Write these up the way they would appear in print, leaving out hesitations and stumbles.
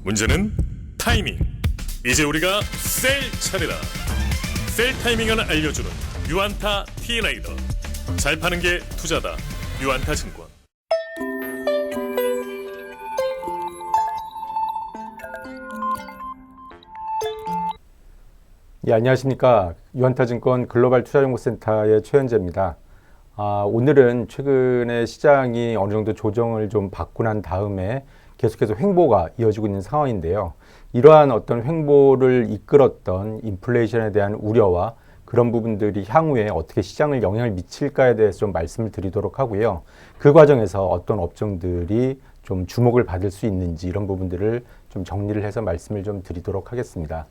문제는 타이밍. 이제 우리가 셀 차례다. 셀 타이밍을 알려주는 유안타 T레이더. 잘 파는 게 투자다. 유안타 증권. 예, 안녕하십니까. 유안타증권 글로벌 투자정보센터의 최현재입니다. 오늘은 최근에 시장이 어느 정도 조정을 좀 받고 난 다음에 계속해서 횡보가 이어지고 있는 상황인데요. 이러한 어떤 횡보를 이끌었던 인플레이션에 대한 우려와 그런 부분들이 향후에 어떻게 시장을 영향을 미칠까에 대해서 좀 말씀을 드리도록 하고요. 그 과정에서 어떤 업종들이 좀 주목을 받을 수 있는지 이런 부분들을 좀 정리를 해서 말씀을 좀 드리도록 하겠습니다.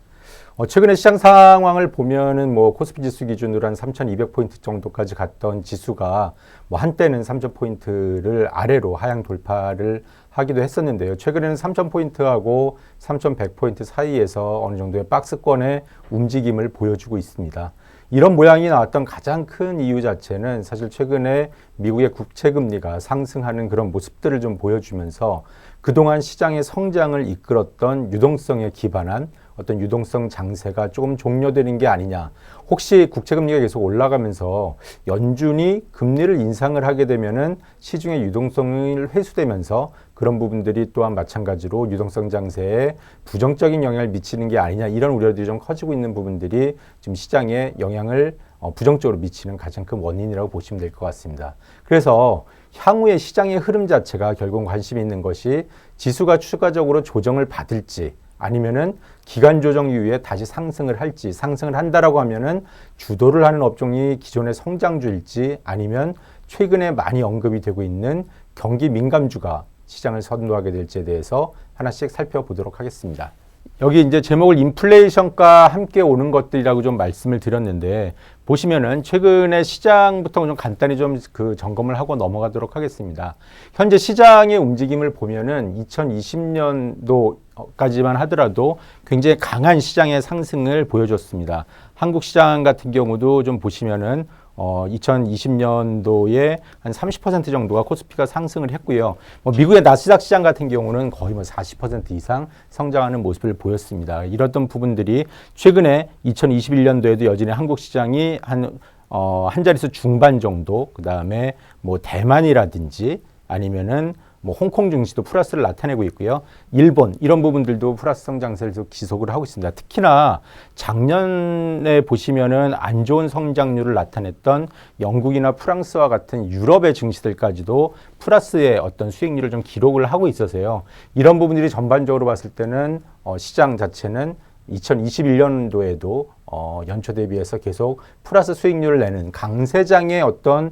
최근에 시장 상황을 보면은 코스피 지수 기준으로 한 3,200포인트 정도까지 갔던 지수가 한때는 3,000포인트를 아래로 하향 돌파를 하기도 했었는데요. 최근에는 3,000포인트하고 3,100포인트 사이에서 어느 정도의 박스권의 움직임을 보여주고 있습니다. 이런 모양이 나왔던 가장 큰 이유 자체는 사실 최근에 미국의 국채금리가 상승하는 그런 모습들을 좀 보여주면서 그동안 시장의 성장을 이끌었던 유동성에 기반한 어떤 유동성 장세가 조금 종료되는 게 아니냐. 혹시 국채금리가 계속 올라가면서 연준이 금리를 인상을 하게 되면은 시중의 유동성을 회수되면서 그런 부분들이 또한 마찬가지로 유동성 장세에 부정적인 영향을 미치는 게 아니냐. 이런 우려들이 좀 커지고 있는 부분들이 지금 시장에 영향을 부정적으로 미치는 가장 큰 원인이라고 보시면 될 것 같습니다. 그래서 향후의 시장의 흐름 자체가 결국 관심이 있는 것이 지수가 추가적으로 조정을 받을지 아니면은 기간 조정 이후에 다시 상승을 할지, 상승을 한다라고 하면은 주도를 하는 업종이 기존의 성장주일지 아니면 최근에 많이 언급이 되고 있는 경기 민감주가 시장을 선도하게 될지에 대해서 하나씩 살펴보도록 하겠습니다. 여기 이제 제목을 인플레이션과 함께 오는 것들이라고 좀 말씀을 드렸는데 보시면은 최근에 시장부터 좀 간단히 좀 그 점검을 하고 넘어가도록 하겠습니다. 현재 시장의 움직임을 보면은 2020년도까지만 하더라도 굉장히 강한 시장의 상승을 보여줬습니다. 한국 시장 같은 경우도 좀 보시면은 2020년도에 한 30% 정도가 코스피가 상승을 했고요. 미국의 나스닥 시장 같은 경우는 거의 40% 이상 성장하는 모습을 보였습니다. 이랬던 부분들이 최근에 2021년도에도 여전히 한국 시장이 한 자릿수 중반 정도, 그 다음에 대만이라든지 아니면은 홍콩 증시도 플러스를 나타내고 있고요. 일본 이런 부분들도 플러스 성장세를 지속을 하고 있습니다. 특히나 작년에 보시면은 안 좋은 성장률을 나타냈던 영국이나 프랑스와 같은 유럽의 증시들까지도 플러스의 어떤 수익률을 좀 기록을 하고 있어서요. 이런 부분들이 전반적으로 봤을 때는 시장 자체는 2021년도에도 연초 대비해서 계속 플러스 수익률을 내는 강세장의 어떤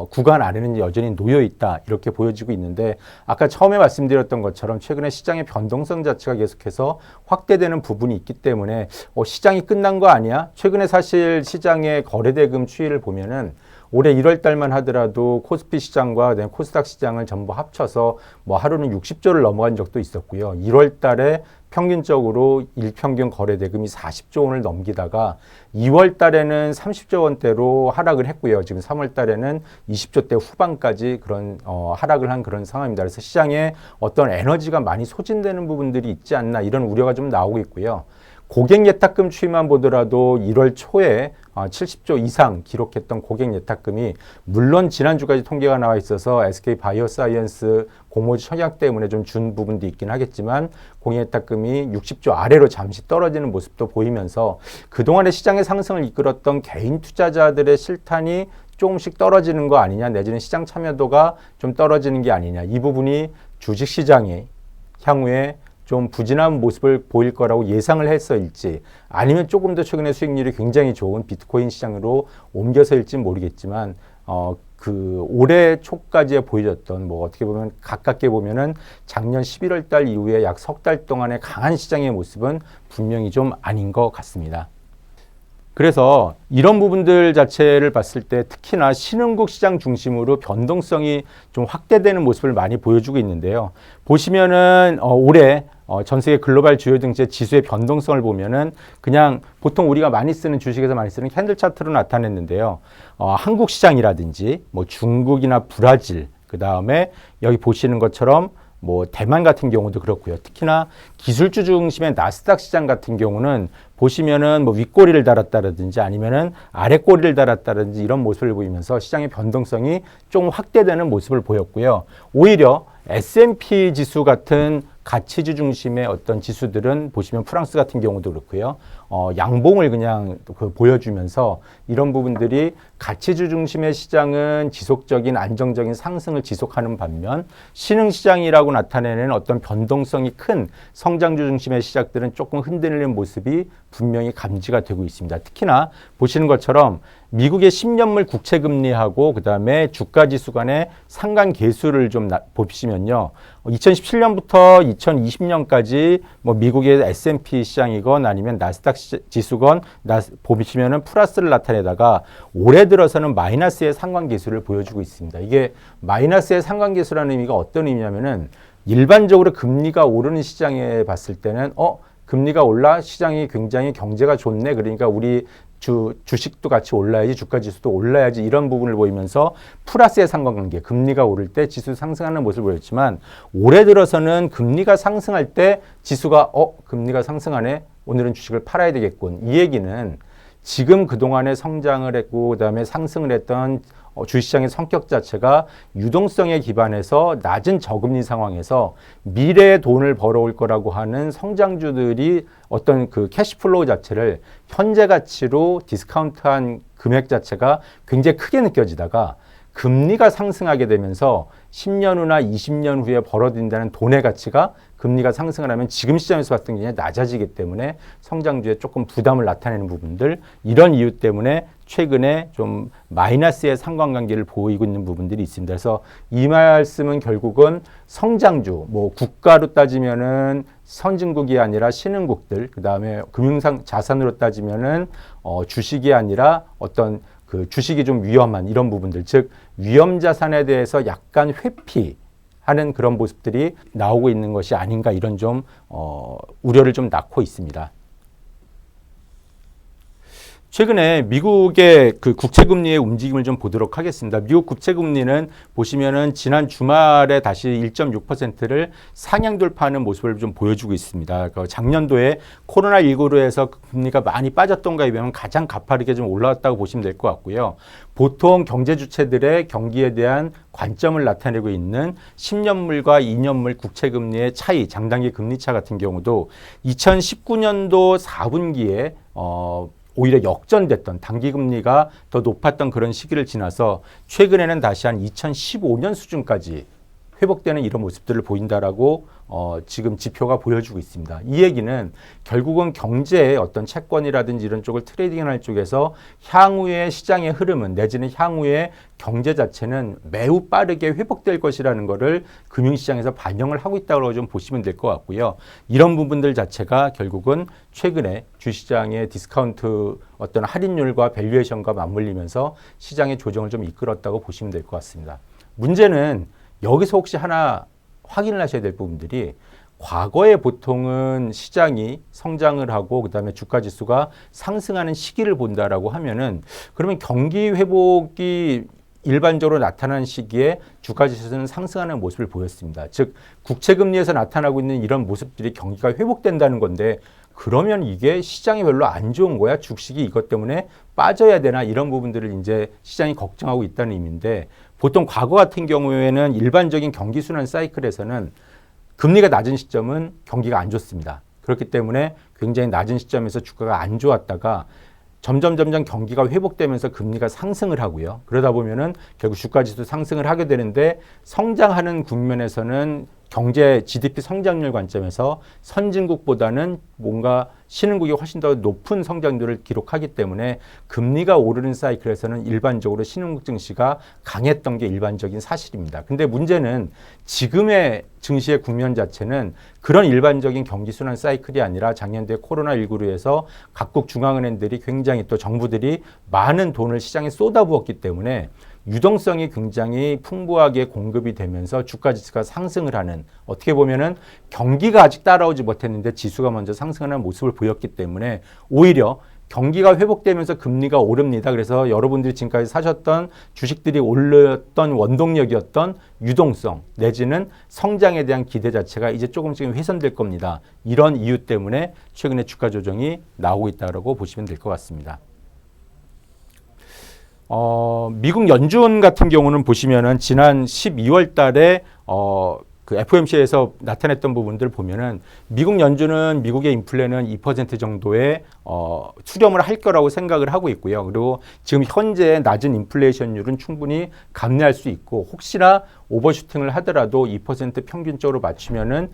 구간 아래는 여전히 놓여 있다 이렇게 보여지고 있는데 아까 처음에 말씀드렸던 것처럼 최근에 시장의 변동성 자체가 계속해서 확대되는 부분이 있기 때문에 시장이 끝난 거 아니야? 최근에 사실 시장의 거래대금 추이를 보면은 올해 1월 달만 하더라도 코스피 시장과 코스닥 시장을 전부 합쳐서 하루는 60조를 넘어간 적도 있었고요. 1월 달에 평균적으로 일평균 거래대금이 40조 원을 넘기다가 2월 달에는 30조 원대로 하락을 했고요. 지금 3월 달에는 20조대 후반까지 그런 하락을 한 그런 상황입니다. 그래서 시장에 어떤 에너지가 많이 소진되는 부분들이 있지 않나 이런 우려가 좀 나오고 있고요. 고객 예탁금 추이만 보더라도 1월 초에 70조 이상 기록했던 고객 예탁금이 물론 지난주까지 통계가 나와 있어서 SK 바이오사이언스 공모주 청약 때문에 좀 준 부분도 있긴 하겠지만 고객 예탁금이 60조 아래로 잠시 떨어지는 모습도 보이면서 그동안의 시장의 상승을 이끌었던 개인 투자자들의 실탄이 조금씩 떨어지는 거 아니냐 내지는 시장 참여도가 좀 떨어지는 게 아니냐 이 부분이 주식시장이 향후에 좀 부진한 모습을 보일 거라고 예상을 해서일지 아니면 조금 더 최근에 수익률이 굉장히 좋은 비트코인 시장으로 옮겨서일지 모르겠지만 그 올해 초까지 보여줬던 어떻게 보면 가깝게 보면은 작년 11월 달 이후에 약 석 달 동안의 강한 시장의 모습은 분명히 좀 아닌 것 같습니다. 그래서 이런 부분들 자체를 봤을 때 특히나 신흥국 시장 중심으로 변동성이 좀 확대되는 모습을 많이 보여주고 있는데요. 보시면은 올해 전 세계 글로벌 주요 증시 지수의 변동성을 보면은 그냥 보통 우리가 많이 쓰는 주식에서 많이 쓰는 캔들 차트로 나타냈는데요. 한국 시장이라든지 중국이나 브라질, 그 다음에 여기 보시는 것처럼 뭐 대만 같은 경우도 그렇고요. 특히나 기술주 중심의 나스닥 시장 같은 경우는 보시면은 뭐 윗꼬리를 달았다라든지 아니면은 아랫꼬리를 달았다라든지 이런 모습을 보이면서 시장의 변동성이 좀 확대되는 모습을 보였고요. 오히려 S&P 지수 같은 가치주 중심의 어떤 지수들은 보시면 프랑스 같은 경우도 그렇고요. 양봉을 그냥 보여주면서 이런 부분들이 가치주 중심의 시장은 지속적인 안정적인 상승을 지속하는 반면 신흥시장이라고 나타내는 어떤 변동성이 큰 성장주 중심의 시장들은 조금 흔들리는 모습이 분명히 감지가 되고 있습니다. 특히나 보시는 것처럼 미국의 10년물 국채금리하고 그다음에 주가지수 간의 상관계수를 좀 보시면요. 2017년부터 2020년까지 뭐 미국의 S&P 시장이건 아니면 나스닥 지수건 보시면은 플러스를 나타내다가 올해 들어서는 마이너스의 상관계수를 보여주고 있습니다. 이게 마이너스의 상관계수라는 의미가 어떤 의미냐면은 일반적으로 금리가 오르는 시장에 봤을 때는 금리가 올라 시장이 굉장히 경제가 좋네. 그러니까 우리 주식도 같이 올라야지 주가 지수도 올라야지 이런 부분을 보이면서 플러스의 상관관계 금리가 오를 때 지수 상승하는 모습을 보였지만 올해 들어서는 금리가 상승할 때 지수가 금리가 상승하네 오늘은 주식을 팔아야 되겠군 이 얘기는 지금 그동안에 성장을 했고 그다음에 상승을 했던 주식시장의 성격 자체가 유동성에 기반해서 낮은 저금리 상황에서 미래에 돈을 벌어올 거라고 하는 성장주들이 어떤 그 캐시플로우 자체를 현재 가치로 디스카운트한 금액 자체가 굉장히 크게 느껴지다가 금리가 상승하게 되면서 10년 후나 20년 후에 벌어진다는 돈의 가치가 금리가 상승을 하면 지금 시장에서 봤을 때 굉장히 낮아지기 때문에 성장주에 조금 부담을 나타내는 부분들 이런 이유 때문에 최근에 좀 마이너스의 상관관계를 보이고 있는 부분들이 있습니다. 그래서 이 말씀은 결국은 성장주, 뭐 국가로 따지면은 선진국이 아니라 신흥국들, 그 다음에 금융상 자산으로 따지면은 주식이 아니라 어떤 그 주식이 좀 위험한 이런 부분들, 즉 위험 자산에 대해서 약간 회피하는 그런 모습들이 나오고 있는 것이 아닌가 이런 좀 우려를 좀 낳고 있습니다. 최근에 미국의 그 국채금리의 움직임을 좀 보도록 하겠습니다. 미국 국채금리는 보시면은 지난 주말에 다시 1.6%를 상향 돌파하는 모습을 좀 보여주고 있습니다. 작년도에 코로나19로 해서 금리가 많이 빠졌던 거에 비하면 가장 가파르게 좀 올라왔다고 보시면 될 것 같고요. 보통 경제 주체들의 경기에 대한 관점을 나타내고 있는 10년물과 2년물 국채금리의 차이, 장단기 금리차 같은 경우도 2019년도 4분기에 오히려 역전됐던 단기금리가 더 높았던 그런 시기를 지나서 최근에는 다시 한 2015년 수준까지 회복되는 이런 모습들을 보인다라고 지금 지표가 보여주고 있습니다. 이 얘기는 결국은 경제의 어떤 채권이라든지 이런 쪽을 트레이딩할 쪽에서 향후의 시장의 흐름은 내지는 향후의 경제 자체는 매우 빠르게 회복될 것이라는 것을 금융시장에서 반영을 하고 있다고 좀 보시면 될 것 같고요. 이런 부분들 자체가 결국은 최근에 주시장의 디스카운트 어떤 할인율과 밸류에이션과 맞물리면서 시장의 조정을 좀 이끌었다고 보시면 될 것 같습니다. 문제는 여기서 혹시 하나 확인을 하셔야 될 부분들이 과거에 보통은 시장이 성장을 하고 그다음에 주가 지수가 상승하는 시기를 본다라고 하면은 그러면 경기 회복이 일반적으로 나타나는 시기에 주가 지수는 상승하는 모습을 보였습니다. 즉 국채금리에서 나타나고 있는 이런 모습들이 경기가 회복된다는 건데 그러면 이게 시장이 별로 안 좋은 거야? 주식이 이것 때문에 빠져야 되나? 이런 부분들을 이제 시장이 걱정하고 있다는 의미인데 보통 과거 같은 경우에는 일반적인 경기 순환 사이클에서는 금리가 낮은 시점은 경기가 안 좋습니다. 그렇기 때문에 굉장히 낮은 시점에서 주가가 안 좋았다가 점점 경기가 회복되면서 금리가 상승을 하고요. 그러다 보면은 결국 주가 지수 상승을 하게 되는데 성장하는 국면에서는 경제 GDP 성장률 관점에서 선진국보다는 뭔가 신흥국이 훨씬 더 높은 성장률을 기록하기 때문에 금리가 오르는 사이클에서는 일반적으로 신흥국 증시가 강했던 게 일반적인 사실입니다. 근데 문제는 지금의 증시의 국면 자체는 그런 일반적인 경기 순환 사이클이 아니라 작년도에 코로나19로 해서 각국 중앙은행들이 굉장히 또 정부들이 많은 돈을 시장에 쏟아부었기 때문에 유동성이 굉장히 풍부하게 공급이 되면서 주가 지수가 상승을 하는 어떻게 보면은 경기가 아직 따라오지 못했는데 지수가 먼저 상승하는 모습을 보였기 때문에 오히려 경기가 회복되면서 금리가 오릅니다. 그래서 여러분들이 지금까지 사셨던 주식들이 올랐던 원동력이었던 유동성 내지는 성장에 대한 기대 자체가 이제 조금씩 훼손될 겁니다. 이런 이유 때문에 최근에 주가 조정이 나오고 있다고 보시면 될 것 같습니다. 미국 연준 같은 경우는 보시면은 지난 12월 달에 그 FOMC에서 나타냈던 부분들 보면은 미국 연준은 미국의 인플레는 2% 정도의 수렴을 할 거라고 생각을 하고 있고요. 그리고 지금 현재 낮은 인플레이션율은 충분히 감내할 수 있고 혹시나 오버슈팅을 하더라도 2% 평균적으로 맞추면은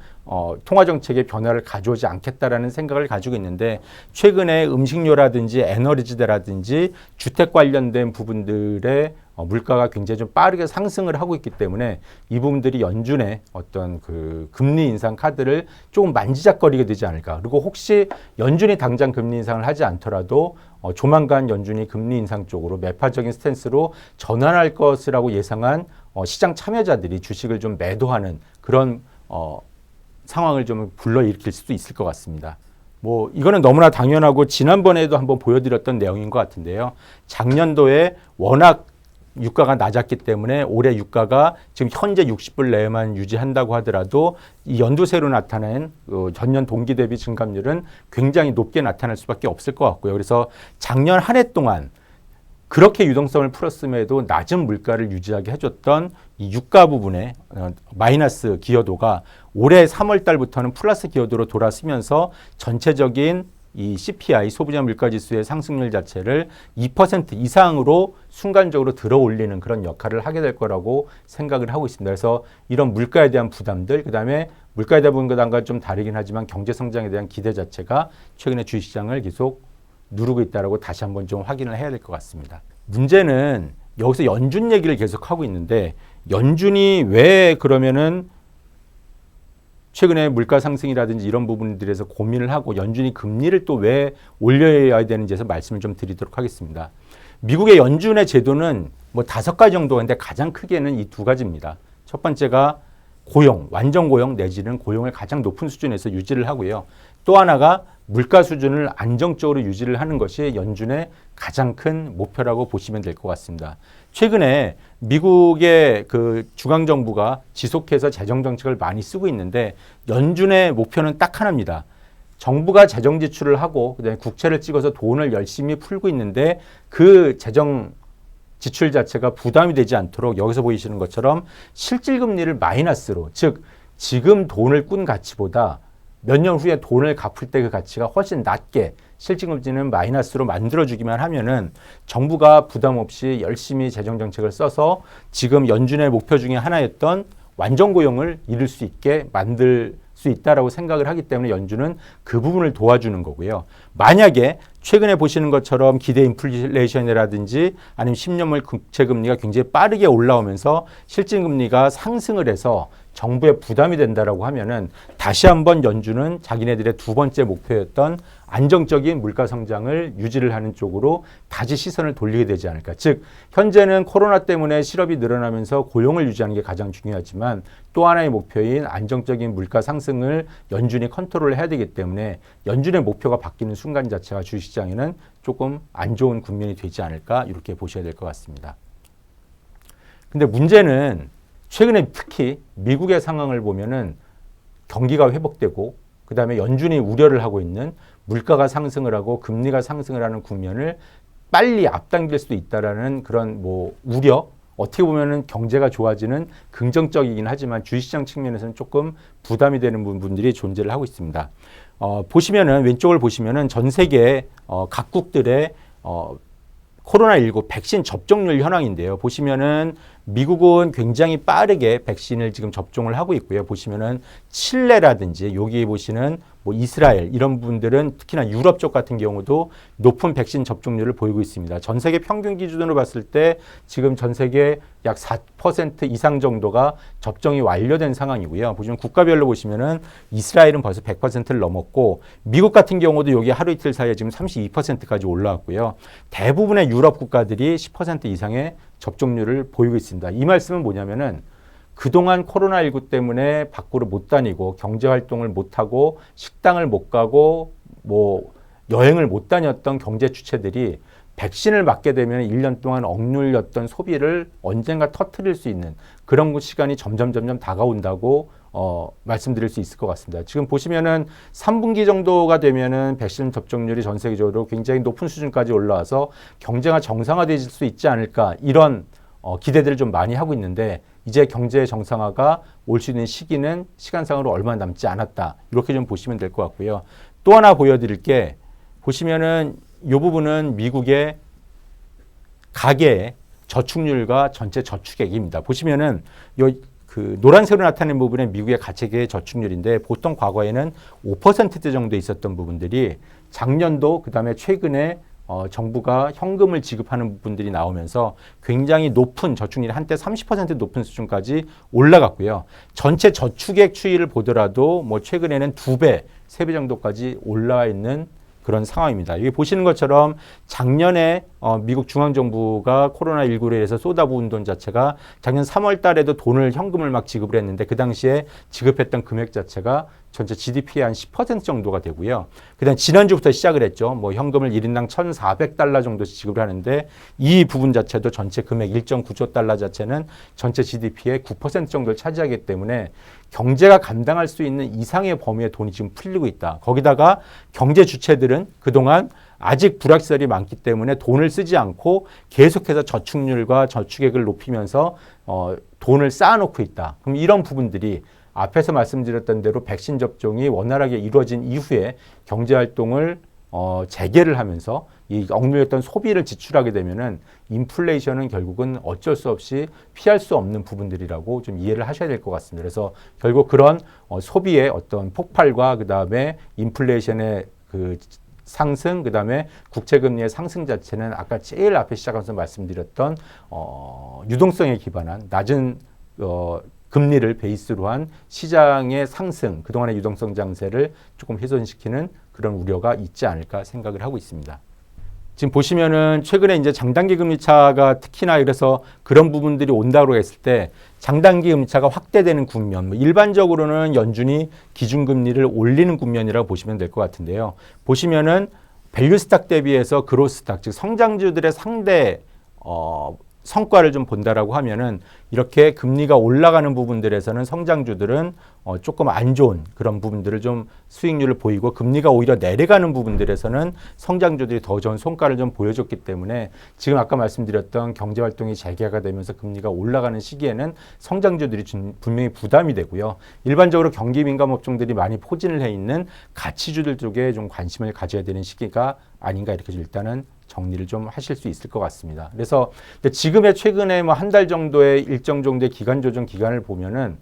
통화 정책의 변화를 가져오지 않겠다라는 생각을 가지고 있는데 최근에 음식료라든지 에너지대라든지 주택 관련된 부분들의 물가가 굉장히 좀 빠르게 상승을 하고 있기 때문에 이 부분들이 연준의 어떤 그 금리 인상 카드를 조금 만지작거리게 되지 않을까. 그리고 혹시 연준이 당장 금리 인상을 하지 않더라도 조만간 연준이 금리 인상 쪽으로 매파적인 스탠스로 전환할 것이라고 예상한 시장 참여자들이 주식을 좀 매도하는 그런 상황을 좀 불러일으킬 수도 있을 것 같습니다. 뭐 이거는 너무나 당연하고 지난번에도 한번 보여드렸던 내용인 것 같은데요. 작년도에 워낙 유가가 낮았기 때문에 올해 유가가 지금 현재 60불 내에만 유지한다고 하더라도 이 연두새로 나타낸 전년 동기 대비 증감률은 굉장히 높게 나타날 수밖에 없을 것 같고요. 그래서 작년 한 해 동안 그렇게 유동성을 풀었음에도 낮은 물가를 유지하게 해줬던 이 유가 부분의 마이너스 기여도가 올해 3월 달부터는 플러스 기여도로 돌아서면서 전체적인 이 CPI 소비자 물가지수의 상승률 자체를 2% 이상으로 순간적으로 들어 올리는 그런 역할을 하게 될 거라고 생각을 하고 있습니다. 그래서 이런 물가에 대한 부담들, 그다음에 물가에 대한 부분과 좀 다르긴 하지만 경제 성장에 대한 기대 자체가 최근에 주식시장을 계속 누르고 있다라고 다시 한번 좀 확인을 해야 될 것 같습니다. 문제는 여기서 연준 얘기를 계속 하고 있는데 연준이 왜 그러면은 최근에 물가 상승이라든지 이런 부분들에서 고민을 하고 연준이 금리를 또 왜 올려야 되는지에서 말씀을 좀 드리도록 하겠습니다. 미국의 연준의 제도는 뭐 5가지 정도가 있는데 가장 크게는 이 2가지입니다. 첫 번째가 고용, 완전 고용 내지는 고용을 가장 높은 수준에서 유지를 하고요. 또 하나가 물가 수준을 안정적으로 유지를 하는 것이 연준의 가장 큰 목표라고 보시면 될 것 같습니다. 최근에 미국의 그 중앙정부가 지속해서 재정정책을 많이 쓰고 있는데 연준의 목표는 딱 하나입니다. 정부가 재정 지출을 하고 그다음에 국채를 찍어서 돈을 열심히 풀고 있는데 그 재정 지출 자체가 부담이 되지 않도록 여기서 보이시는 것처럼 실질금리를 마이너스로, 즉 지금 돈을 꾼 가치보다 몇 년 후에 돈을 갚을 때 그 가치가 훨씬 낮게 실질금리는 마이너스로 만들어주기만 하면은 정부가 부담 없이 열심히 재정정책을 써서 지금 연준의 목표 중에 하나였던 완전 고용을 이룰 수 있게 만들 수 있다라고 생각을 하기 때문에 연준은 그 부분을 도와주는 거고요. 만약에 최근에 보시는 것처럼 기대 인플레이션이라든지 아니면 10년물 국채 금리가 굉장히 빠르게 올라오면서 실질금리가 상승을 해서 정부에 부담이 된다라고 하면은 다시 한번 연준은 자기네들의 2번째 목표였던 안정적인 물가 성장을 유지를 하는 쪽으로 다시 시선을 돌리게 되지 않을까. 즉 현재는 코로나 때문에 실업이 늘어나면서 고용을 유지하는 게 가장 중요하지만 또 하나의 목표인 안정적인 물가 상승을 연준이 컨트롤을 해야 되기 때문에 연준의 목표가 바뀌는 순간 자체가 주식시장에는 조금 안 좋은 국면이 되지 않을까 이렇게 보셔야 될 것 같습니다. 근데 문제는 최근에 특히 미국의 상황을 보면은 경기가 회복되고 그다음에 연준이 우려를 하고 있는 물가가 상승을 하고 금리가 상승을 하는 국면을 빨리 앞당길 수도 있다라는 그런 뭐 우려, 어떻게 보면은 경제가 좋아지는 긍정적이긴 하지만 주식시장 측면에서는 조금 부담이 되는 부분들이 존재를 하고 있습니다. 보시면은 왼쪽을 보시면은 전 세계 각국들의 코로나19 백신 접종률 현황인데요. 보시면은 미국은 굉장히 빠르게 백신을 지금 접종을 하고 있고요. 보시면은 칠레라든지 여기 보시는 뭐 이스라엘 이런 분들은 특히나 유럽 쪽 같은 경우도 높은 백신 접종률을 보이고 있습니다. 전 세계 평균 기준으로 봤을 때 지금 전 세계 약 4% 이상 정도가 접종이 완료된 상황이고요. 보시면 국가별로 보시면은 이스라엘은 벌써 100%를 넘었고 미국 같은 경우도 여기 하루 이틀 사이에 지금 32%까지 올라왔고요. 대부분의 유럽 국가들이 10% 이상의 접종률을 보이고 있습니다. 이 말씀은 뭐냐면은 그동안 코로나19 때문에 밖으로 못 다니고 경제활동을 못하고 식당을 못 가고 뭐 여행을 못 다녔던 경제 주체들이 백신을 맞게 되면 1년 동안 억눌렸던 소비를 언젠가 터뜨릴 수 있는 그런 시간이 점점 다가온다고 말씀드릴 수 있을 것 같습니다. 지금 보시면은 3분기 정도가 되면은 백신 접종률이 전 세계적으로 굉장히 높은 수준까지 올라와서 경제가 정상화될 수 있지 않을까 이런 기대들을 좀 많이 하고 있는데 이제 경제 정상화가 올 수 있는 시기는 시간상으로 얼마 남지 않았다. 이렇게 좀 보시면 될 것 같고요. 또 하나 보여드릴 게 보시면은 이 부분은 미국의 가계 저축률과 전체 저축액입니다. 보시면은 그 노란색으로 나타낸 부분은 미국의 가계의 저축률인데 보통 과거에는 5%대 정도 있었던 부분들이 작년도 그다음에 최근에 정부가 현금을 지급하는 부분들이 나오면서 굉장히 높은 저축률이 한때 30% 높은 수준까지 올라갔고요. 전체 저축액 추이를 보더라도 뭐 최근에는 2배, 3배 정도까지 올라와 있는 그런 상황입니다. 여기 보시는 것처럼 작년에 미국 중앙정부가 코로나19로 인해서 쏟아부은 돈 자체가 작년 3월 달에도 돈을 현금을 막 지급을 했는데 그 당시에 지급했던 금액 자체가 전체 GDP의 한 10% 정도가 되고요. 그다음 지난주부터 시작을 했죠. 뭐 현금을 1인당 1,400달러 정도 지급을 하는데 이 부분 자체도 전체 금액 1.9조 달러 자체는 전체 GDP의 9% 정도를 차지하기 때문에 경제가 감당할 수 있는 이상의 범위의 돈이 지금 풀리고 있다. 거기다가 경제 주체들은 그동안 아직 불확실성이 많기 때문에 돈을 쓰지 않고 계속해서 저축률과 저축액을 높이면서 돈을 쌓아놓고 있다. 그럼 이런 부분들이 앞에서 말씀드렸던 대로 백신 접종이 원활하게 이루어진 이후에 경제활동을 재개를 하면서 이 억눌렸던 소비를 지출하게 되면은 인플레이션은 결국은 어쩔 수 없이 피할 수 없는 부분들이라고 좀 이해를 하셔야 될 것 같습니다. 그래서 결국 그런 소비의 어떤 폭발과 그다음에 인플레이션의 그 상승, 그다음에 국채금리의 상승 자체는 아까 제일 앞에 시작하면서 말씀드렸던 유동성에 기반한 낮은 금리를 베이스로 한 시장의 상승, 그동안의 유동성 장세를 조금 훼손시키는 그런 우려가 있지 않을까 생각을 하고 있습니다. 지금 보시면은 최근에 이제 장단기 금리 차가 특히나 그래서 그런 부분들이 온다고 했을 때 장단기 금리 차가 확대되는 국면, 일반적으로는 연준이 기준금리를 올리는 국면이라고 보시면 될 것 같은데요. 보시면은 밸류 스탁 대비해서 그로스 스탁, 즉 성장주들의 상대 성과를 좀 본다라고 하면은 이렇게 금리가 올라가는 부분들에서는 성장주들은 조금 안 좋은 그런 부분들을 좀 수익률을 보이고 금리가 오히려 내려가는 부분들에서는 성장주들이 더 좋은 성과를 좀 보여줬기 때문에 지금 아까 말씀드렸던 경제활동이 재개가 되면서 금리가 올라가는 시기에는 성장주들이 분명히 부담이 되고요. 일반적으로 경기 민감 업종들이 많이 포진을 해 있는 가치주들 쪽에 좀 관심을 가져야 되는 시기가 아닌가 이렇게 일단은 정리를 좀 하실 수 있을 것 같습니다. 그래서 지금의 최근에 뭐 한 달 정도의 일정 정도의 기간 조정 기간을 보면은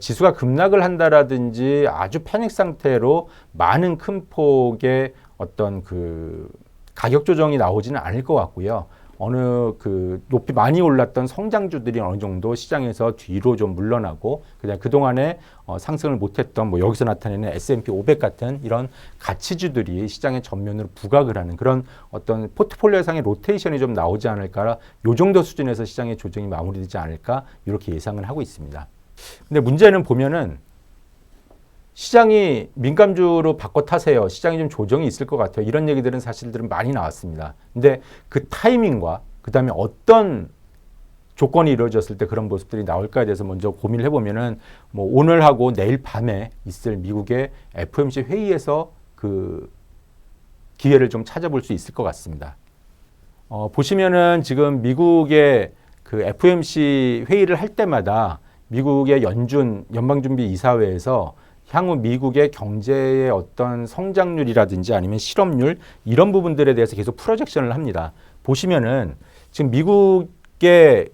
지수가 급락을 한다라든지 아주 패닉 상태로 많은 큰 폭의 어떤 그 가격 조정이 나오지는 않을 것 같고요. 어느 그 높이 많이 올랐던 성장주들이 어느 정도 시장에서 뒤로 좀 물러나고 그냥 그동안에 상승을 못했던 뭐 여기서 나타내는 S&P 500 같은 이런 가치주들이 시장의 전면으로 부각을 하는 그런 어떤 포트폴리오상의 로테이션이 좀 나오지 않을까, 요 정도 수준에서 시장의 조정이 마무리되지 않을까 이렇게 예상을 하고 있습니다. 근데 문제는 보면은 시장이 민감주로 바꿔 타세요. 시장이 좀 조정이 있을 것 같아요. 이런 얘기들은 사실들은 많이 나왔습니다. 근데 그 타이밍과 그다음에 어떤 조건이 이루어졌을 때 그런 모습들이 나올까에 대해서 먼저 고민을 해보면은 뭐 오늘하고 내일 밤에 있을 미국의 FOMC 회의에서 그 기회를 좀 찾아볼 수 있을 것 같습니다. 보시면은 지금 미국의 그 FOMC 회의를 할 때마다 미국의 연방준비이사회에서 향후 미국의 경제의 어떤 성장률이라든지 아니면 실업률 이런 부분들에 대해서 계속 프로젝션을 합니다. 보시면은 지금 미국의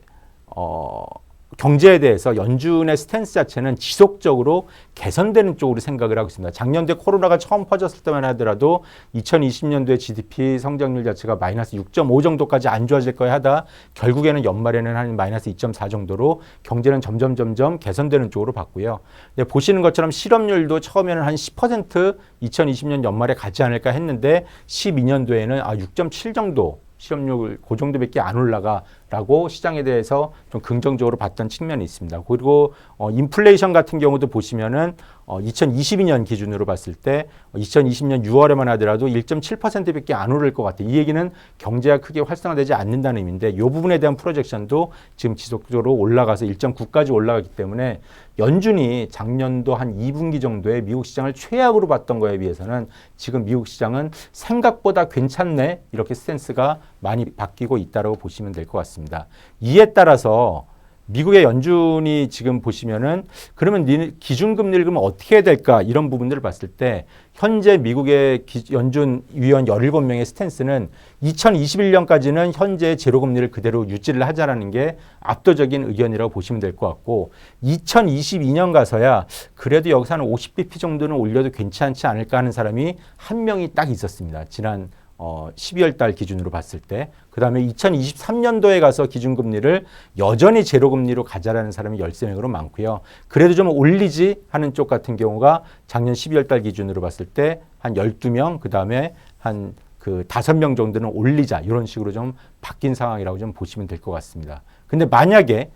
경제에 대해서 연준의 스탠스 자체는 지속적으로 개선되는 쪽으로 생각을 하고 있습니다. 작년도에 코로나가 처음 퍼졌을 때만 하더라도 2020년도에 GDP 성장률 자체가 마이너스 6.5 정도까지 안 좋아질 거야 하다 결국에는 연말에는 한 마이너스 2.4 정도로 경제는 점점 개선되는 쪽으로 봤고요. 근데 보시는 것처럼 실업률도 처음에는 한 10% 2020년 연말에 가지 않을까 했는데 12년도에는 6.7 정도 실업률 그 정도밖에 안 올라가 라고 시장에 대해서 좀 긍정적으로 봤던 측면이 있습니다. 그리고 인플레이션 같은 경우도 보시면은 2022년 기준으로 봤을 때 2020년 6월에만 하더라도 1.7%밖에 안 오를 것 같아요. 이 얘기는 경제가 크게 활성화되지 않는다는 의미인데 이 부분에 대한 프로젝션도 지금 지속적으로 올라가서 1.9까지 올라가기 때문에 연준이 작년도 한 2분기 정도에 미국 시장을 최악으로 봤던 거에 비해서는 지금 미국 시장은 생각보다 괜찮네 이렇게 스탠스가 많이 바뀌고 있다고 보시면 될 것 같습니다. 이에 따라서 미국의 연준이 지금 보시면은 그러면 기준금리를 그러면 어떻게 해야 될까 이런 부분들을 봤을 때 현재 미국의 연준 위원 17명의 스탠스는 2021년까지는 현재 제로금리를 그대로 유지를 하자라는 게 압도적인 의견이라고 보시면 될 것 같고 2022년 가서야 그래도 여기서 한 50bp 정도는 올려도 괜찮지 않을까 하는 사람이 한 명이 딱 있었습니다. 지난 12월 달 기준으로 봤을 때 그다음에 2023년도에 가서 기준금리를 여전히 제로금리로 가자라는 사람이 13명으로 많고요. 그래도 좀 올리지 하는 쪽 같은 경우가 작년 12월 달 기준으로 봤을 때 한 12명 그다음에 한 그 5명 정도는 올리자 이런 식으로 좀 바뀐 상황이라고 좀 보시면 될 것 같습니다. 근데 만약에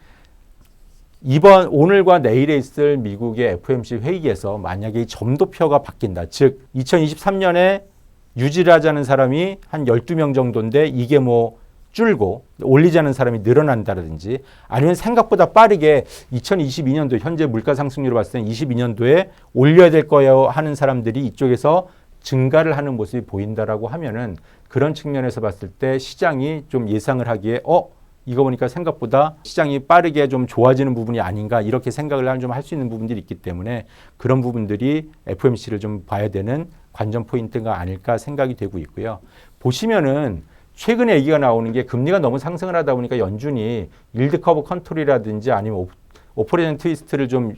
오늘과 내일에 있을 미국의 FOMC 회의에서 만약에 이 점도표가 바뀐다. 즉 2023년에 유지를 하자는 사람이 한 12명 정도인데 이게 뭐 줄고 올리자는 사람이 늘어난다든지 아니면 생각보다 빠르게 2022년도 현재 물가 상승률을 봤을 때 22년도에 올려야 될 거예요 하는 사람들이 이쪽에서 증가를 하는 모습이 보인다라고 하면은 그런 측면에서 봤을 때 시장이 좀 예상을 하기에 이거 보니까 생각보다 시장이 빠르게 좀 좋아지는 부분이 아닌가 이렇게 생각을 좀 할 수 있는 부분들이 있기 때문에 그런 부분들이 FOMC를 좀 봐야 되는 관전 포인트가 아닐까 생각이 되고 있고요. 보시면은 최근에 얘기가 나오는 게 금리가 너무 상승을 하다 보니까 연준이 일드 커브 컨트롤이라든지 아니면 오퍼레이션 트위스트를 좀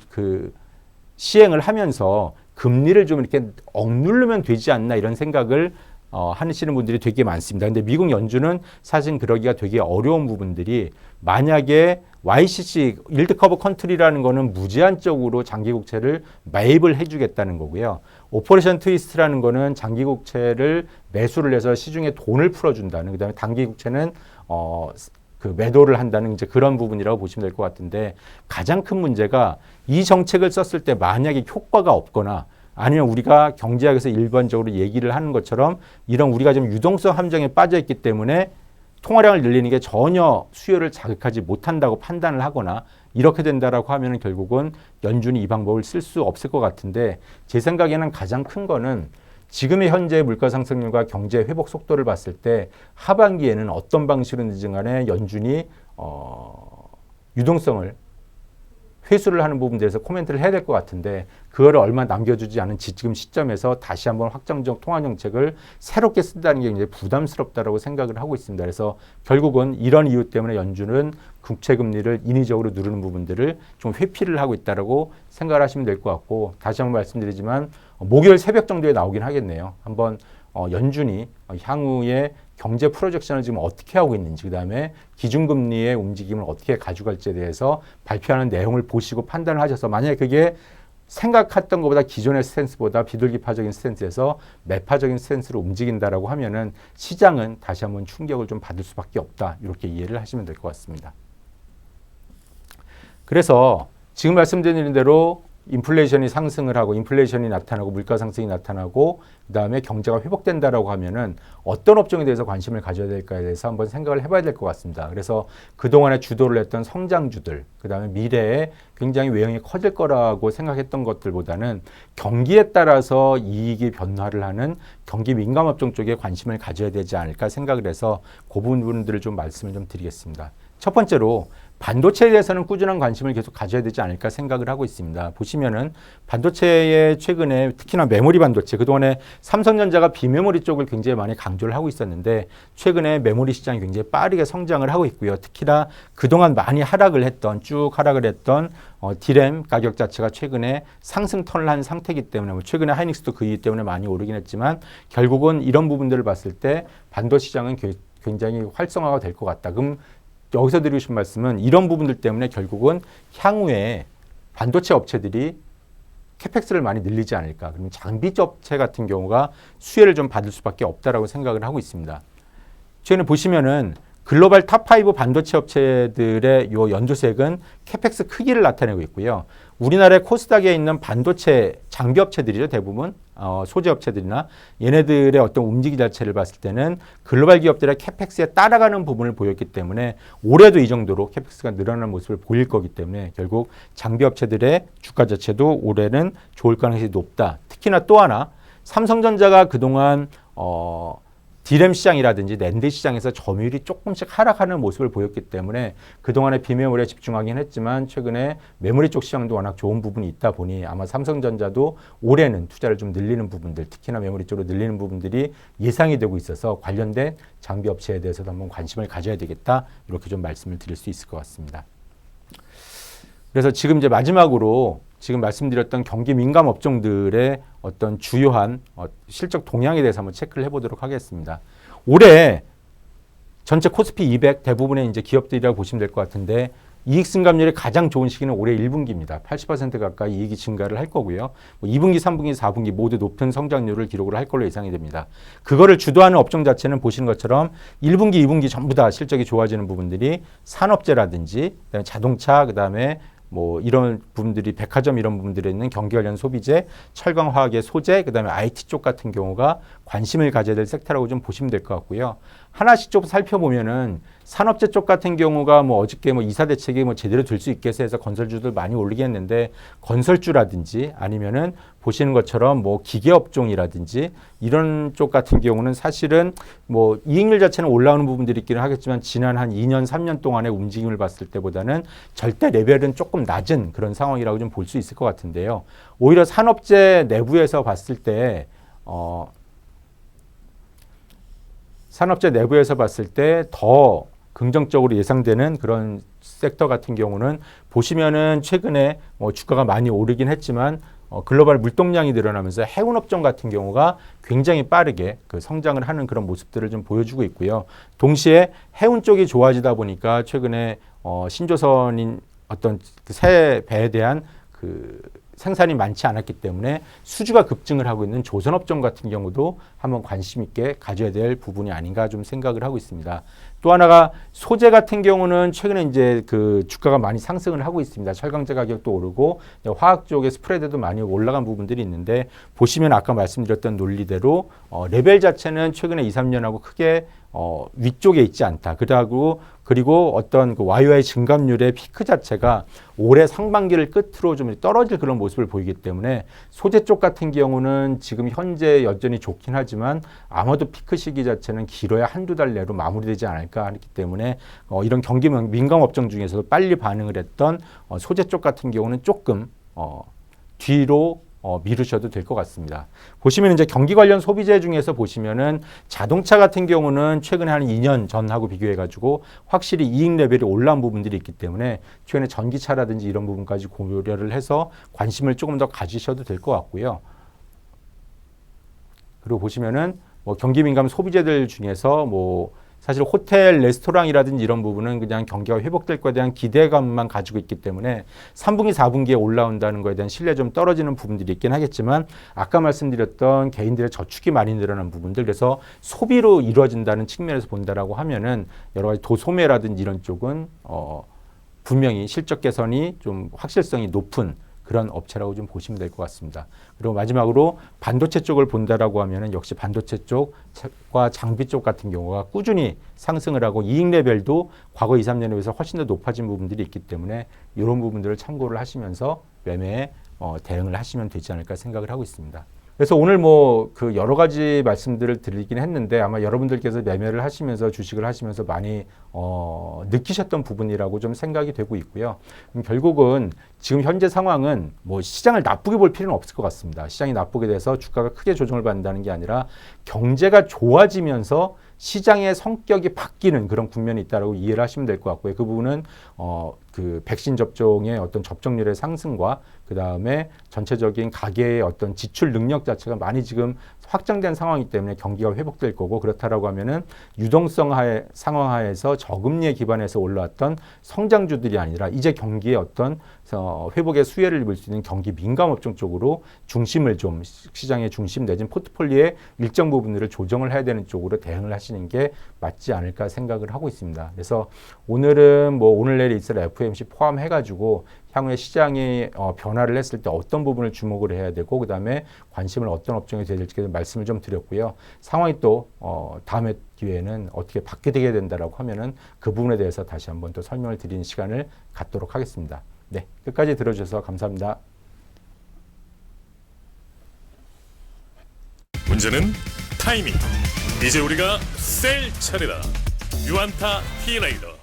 시행을 하면서 금리를 좀 이렇게 억누르면 되지 않나 이런 생각을 하시는 분들이 되게 많습니다. 근데 미국 연준은 사실 그러기가 되게 어려운 부분들이 만약에 YCC, 일드 커브 컨트리라는 거는 무제한적으로 장기 국채를 매입을 해주겠다는 거고요. 오퍼레이션 트위스트라는 거는 장기 국채를 매수를 해서 시중에 돈을 풀어준다는 그다음에 단기 국채는 매도를 한다는 이제 그런 부분이라고 보시면 될 것 같은데 가장 큰 문제가 이 정책을 썼을 때 만약에 효과가 없거나 아니면 우리가 경제학에서 일반적으로 얘기를 하는 것처럼 이런 우리가 좀 유동성 함정에 빠져 있기 때문에 통화량을 늘리는 게 전혀 수요를 자극하지 못한다고 판단을 하거나 이렇게 된다라고 하면은 결국은 연준이 이 방법을 쓸 수 없을 것 같은데 제 생각에는 가장 큰 거는 지금의 현재 물가 상승률과 경제 회복 속도를 봤을 때 하반기에는 어떤 방식으로든 간에 연준이 유동성을 회수를 하는 부분에 대해서 코멘트를 해야 될 것 같은데 그거를 얼마 남겨주지 않은 지금 시점에서 다시 한번 확정적 통화 정책을 새롭게 쓴다는 게 굉장히 부담스럽다라고 생각을 하고 있습니다. 그래서 결국은 이런 이유 때문에 연준은 국채 금리를 인위적으로 누르는 부분들을 좀 회피를 하고 있다라고 생각을 하시면 될 것 같고 다시 한번 말씀드리지만 목요일 새벽 정도에 나오긴 하겠네요. 한번 연준이 향후에 경제 프로젝션을 지금 어떻게 하고 있는지 그다음에 기준금리의 움직임을 어떻게 가져갈지에 대해서 발표하는 내용을 보시고 판단을 하셔서 만약에 그게 생각했던 것보다 기존의 스탠스보다 비둘기파적인 스탠스에서 매파적인 스탠스로 움직인다라고 하면은 시장은 다시 한번 충격을 좀 받을 수밖에 없다. 이렇게 이해를 하시면 될 것 같습니다. 그래서 지금 말씀드린 대로 인플레이션이 상승을 하고 인플레이션이 나타나고 물가 상승이 나타나고 그다음에 경제가 회복된다라고 하면은 어떤 업종에 대해서 관심을 가져야 될까에 대해서 한번 생각을 해봐야 될 것 같습니다. 그래서 그동안에 주도를 했던 성장주들 그다음에 미래에 굉장히 외형이 커질 거라고 생각했던 것들보다는 경기에 따라서 이익이 변화를 하는 경기 민감 업종 쪽에 관심을 가져야 되지 않을까 생각을 해서 그 부분들을 좀 말씀을 좀 드리겠습니다. 첫 번째로 반도체에 대해서는 꾸준한 관심을 계속 가져야 되지 않을까 생각을 하고 있습니다. 보시면은 반도체에 최근에 특히나 메모리 반도체 그동안에 삼성전자가 비메모리 쪽을 굉장히 많이 강조를 하고 있었는데 최근에 메모리 시장이 굉장히 빠르게 성장을 하고 있고요. 특히나 그동안 많이 쭉 하락을 했던 디램 가격 자체가 최근에 상승 턴을 한 상태이기 때문에 최근에 하이닉스도 그 이유 때문에 많이 오르긴 했지만 결국은 이런 부분들을 봤을 때 반도 시장은 굉장히 활성화가 될 것 같다. 그럼 여기서 드리고 싶은 말씀은 이런 부분들 때문에 결국은 향후에 반도체 업체들이 캐펙스를 많이 늘리지 않을까. 그러면 장비 업체 같은 경우가 수혜를 좀 받을 수밖에 없다라고 생각을 하고 있습니다. 최근에 보시면은 글로벌 탑5 반도체 업체들의 요 연두색은 캐펙스 크기를 나타내고 있고요. 우리나라의 코스닥에 있는 반도체 장비 업체들이죠. 대부분 소재 업체들이나 얘네들의 어떤 움직임 자체를 봤을 때는 글로벌 기업들의 캐펙스에 따라가는 부분을 보였기 때문에 올해도 이 정도로 캐펙스가 늘어나는 모습을 보일 거기 때문에 결국 장비 업체들의 주가 자체도 올해는 좋을 가능성이 높다. 특히나 또 하나 삼성전자가 그동안 디램 시장이라든지 낸드 시장에서 점유율이 조금씩 하락하는 모습을 보였기 때문에 그동안에 비메모리에 집중하긴 했지만 최근에 메모리 쪽 시장도 워낙 좋은 부분이 있다 보니 아마 삼성전자도 올해는 투자를 좀 늘리는 부분들, 특히나 메모리 쪽으로 늘리는 부분들이 예상이 되고 있어서 관련된 장비 업체에 대해서도 한번 관심을 가져야 되겠다. 이렇게 좀 말씀을 드릴 수 있을 것 같습니다. 그래서 지금 이제 마지막으로 지금 말씀드렸던 경기 민감 업종들의 어떤 주요한 실적 동향에 대해서 한번 체크를 해보도록 하겠습니다. 올해 전체 코스피 200 대부분의 이제 기업들이라고 보시면 될 것 같은데 이익 증감률이 가장 좋은 시기는 올해 1분기입니다. 80% 가까이 이익이 증가를 할 거고요. 2분기, 3분기, 4분기 모두 높은 성장률을 기록을 할 걸로 예상이 됩니다. 그거를 주도하는 업종 자체는 보시는 것처럼 1분기, 2분기 전부 다 실적이 좋아지는 부분들이 산업재라든지 그다음에 자동차, 그다음에 뭐 이런 부분들이 백화점 이런 부분들에 있는 경기 관련 소비재, 철강 화학의 소재, 그다음에 IT 쪽 같은 경우가 관심을 가져야 될 섹터라고 좀 보시면 될 것 같고요. 하나씩 좀 살펴보면은 산업재 쪽 같은 경우가 뭐 어저께 뭐 이사 대책이 뭐 제대로 될 수 있겠어 해서 건설주들 많이 오르긴 했는데 건설주라든지 아니면은 보시는 것처럼 뭐 기계 업종이라든지 이런 쪽 같은 경우는 사실은 뭐 이익률 자체는 올라오는 부분들이 있기는 하겠지만 지난 한 2년, 3년 동안의 움직임을 봤을 때보다는 절대 레벨은 조금 낮은 그런 상황이라고 좀 볼 수 있을 것 같은데요. 오히려 산업재 내부에서 봤을 때 산업재 내부에서 봤을 때 더 긍정적으로 예상되는 그런 섹터 같은 경우는 보시면은 최근에 주가가 많이 오르긴 했지만 글로벌 물동량이 늘어나면서 해운업종 같은 경우가 굉장히 빠르게 그 성장을 하는 그런 모습들을 좀 보여주고 있고요. 동시에 해운 쪽이 좋아지다 보니까 최근에 신조선인 어떤 새 배에 대한 그 생산이 많지 않았기 때문에 수주가 급증을 하고 있는 조선업종 같은 경우도 한번 관심 있게 가져야 될 부분이 아닌가 좀 생각을 하고 있습니다. 또 하나가 소재 같은 경우는 최근에 이제 그 주가가 많이 상승을 하고 있습니다. 철강제 가격도 오르고 화학 쪽의 스프레드도 많이 올라간 부분들이 있는데 보시면 아까 말씀드렸던 논리대로 레벨 자체는 최근에 2, 3년하고 크게 위쪽에 있지 않다. 그리고 어떤 그 YOY 증감률의 피크 자체가 올해 상반기를 끝으로 좀 떨어질 그런 모습을 보이기 때문에 소재 쪽 같은 경우는 지금 현재 여전히 좋긴 하지만 아마도 피크 시기 자체는 길어야 한두 달 내로 마무리되지 않을까 하기 때문에 이런 경기 민감 업종 중에서도 빨리 반응을 했던 소재 쪽 같은 경우는 조금 뒤로 미루셔도 될 것 같습니다. 보시면 이제 경기 관련 소비재 중에서 보시면은 자동차 같은 경우는 최근에 한 2년 전하고 비교해 가지고 확실히 이익 레벨이 올라온 부분들이 있기 때문에 최근에 전기차라든지 이런 부분까지 고려를 해서 관심을 조금 더 가지셔도 될 것 같고요. 그리고 보시면은 뭐 경기 민감 소비재들 중에서 뭐 사실 호텔, 레스토랑이라든지 이런 부분은 그냥 경기가 회복될 거에 대한 기대감만 가지고 있기 때문에 3분기, 4분기에 올라온다는 거에 대한 신뢰 좀 떨어지는 부분들이 있긴 하겠지만 아까 말씀드렸던 개인들의 저축이 많이 늘어난 부분들 그래서 소비로 이루어진다는 측면에서 본다라고 하면은 여러 가지 도소매라든지 이런 쪽은 분명히 실적 개선이 좀 확실성이 높은 그런 업체라고 좀 보시면 될 것 같습니다. 그리고 마지막으로 반도체 쪽을 본다라고 하면은 역시 반도체 쪽과 장비 쪽 같은 경우가 꾸준히 상승을 하고 이익 레벨도 과거 2, 3년에 비해서 훨씬 더 높아진 부분들이 있기 때문에 이런 부분들을 참고를 하시면서 매매에 대응을 하시면 되지 않을까 생각을 하고 있습니다. 그래서 오늘 뭐 그 여러 가지 말씀들을 드리긴 했는데 아마 여러분들께서 매매를 하시면서 주식을 하시면서 많이 느끼셨던 부분이라고 좀 생각이 되고 있고요. 결국은 지금 현재 상황은 뭐 시장을 나쁘게 볼 필요는 없을 것 같습니다. 시장이 나쁘게 돼서 주가가 크게 조정을 받는다는 게 아니라 경제가 좋아지면서 시장의 성격이 바뀌는 그런 국면이 있다고 이해를 하시면 될 것 같고요. 그 부분은 그 백신 접종의 어떤 접종률의 상승과 그 다음에 전체적인 가계의 어떤 지출 능력 자체가 많이 지금 확장된 상황이기 때문에 경기가 회복될 거고 그렇다라고 하면은 유동성 상황 하에서 저금리에 기반해서 올라왔던 성장주들이 아니라 이제 경기의 어떤 회복의 수혜를 입을 수 있는 경기 민감 업종 쪽으로 중심을 좀 시장의 중심 내진 포트폴리오의 일정 부분들을 조정을 해야 되는 쪽으로 대응을 하시 하시는 게 맞지 않을까 생각을 하고 있습니다. 그래서 오늘은 뭐 오늘 내일 있을 FOMC 포함해가지고 향후에 시장이 변화를 했을 때 어떤 부분을 주목을 해야 되고 그다음에 관심을 어떤 업종에 줘야 될지 말씀을 좀 드렸고요. 상황이 또 다음에 기회에는 어떻게 바뀌게 된다라고 하면은 그 부분에 대해서 다시 한번 또 설명을 드리는 시간을 갖도록 하겠습니다. 네, 끝까지 들어주셔서 감사합니다. 문제는 타이밍. 이제 우리가 셀 차례다. 유안타 T레이더.